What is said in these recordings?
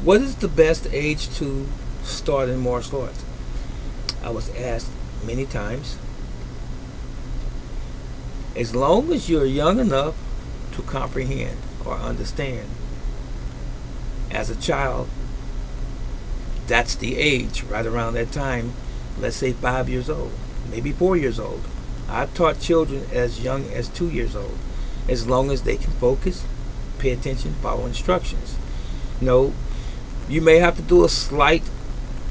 What is the best age to start in martial arts? I was asked many times. As long as you're young enough to comprehend or understand as a child, that's the age, right around that time. Let's say 5 years old, maybe 4 years old. I've taught children as young as 2 years old, as long as they can focus, pay attention, follow instructions. No, you may have to do a slight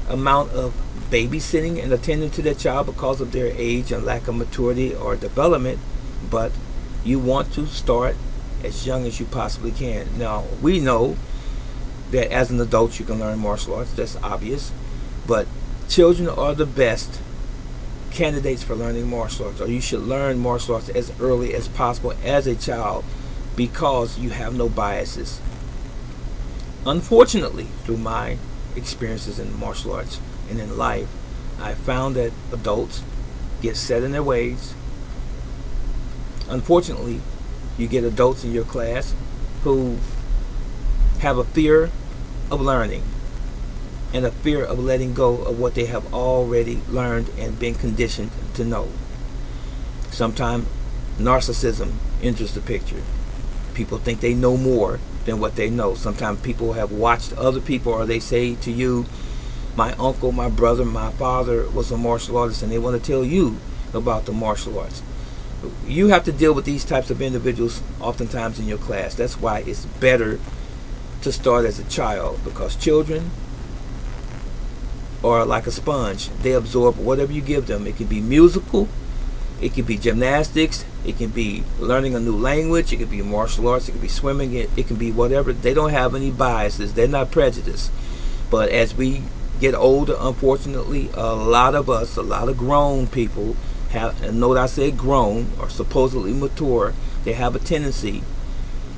amount of babysitting and attending to that child because of their age and lack of maturity or development, but you want to start as young as you possibly can. Now, we know that as an adult you can learn martial arts, that's obvious, but children are the best candidates for learning martial arts, or you should learn martial arts as early as possible as a child because you have no biases. Unfortunately, through my experiences in martial arts and in life, I found that adults get set in their ways. Unfortunately, you get adults in your class who have a fear of learning and a fear of letting go of what they have already learned and been conditioned to know. Sometimes narcissism enters the picture. People think they know more than what they know. Sometimes people have watched other people, or they say to you, my uncle, my brother, my father was a martial artist, and they want to tell you about the martial arts. You have to deal with these types of individuals oftentimes in your class. That's why it's better to start as a child, because children are like a sponge. They absorb whatever you give them. It can be musical, it can be gymnastics, it can be learning a new language, it can be martial arts, it can be swimming, it can be whatever. They don't have any biases. They're not prejudiced. But as we get older, unfortunately, a lot of us, a lot of grown people have, and note I said grown or supposedly mature, they have a tendency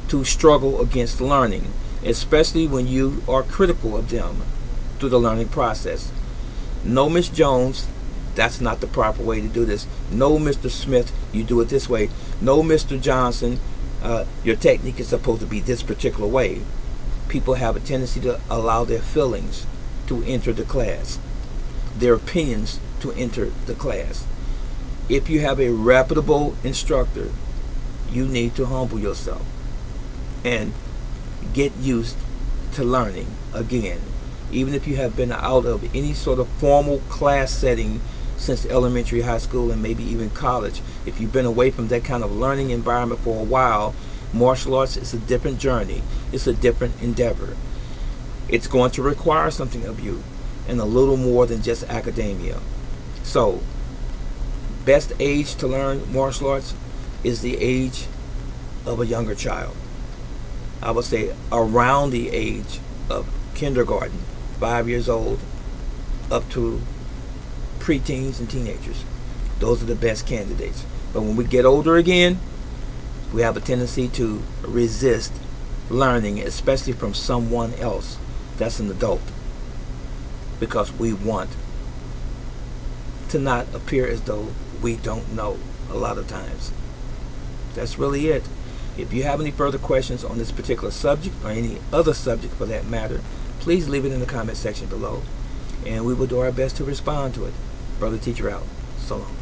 to struggle against learning, especially when you are critical of them through the learning process. No, Miss Jones, that's not the proper way to do this. No, Mr. Smith, you do it this way. No, Mr. Johnson, your technique is supposed to be this particular way. People have a tendency to allow their feelings to enter the class, their opinions to enter the class. If you have a reputable instructor, you need to humble yourself and get used to learning again. Even if you have been out of any sort of formal class setting since elementary, high school, and maybe even college, if you've been away from that kind of learning environment for a while, martial arts is a different journey. It's a different endeavor. It's going to require something of you, and a little more than just academia. So, best age to learn martial arts is the age of a younger child. I would say around the age of kindergarten, 5 years old, up to preteens and teenagers. Those are the best candidates. But when we get older again, we have a tendency to resist learning, especially from someone else that's an adult, because we want to not appear as though we don't know a lot of times. That's really it. If you have any further questions on this particular subject, or any other subject for that matter, please leave it in the comment section below, and we will do our best to respond to it. Brother Teacher out. So long.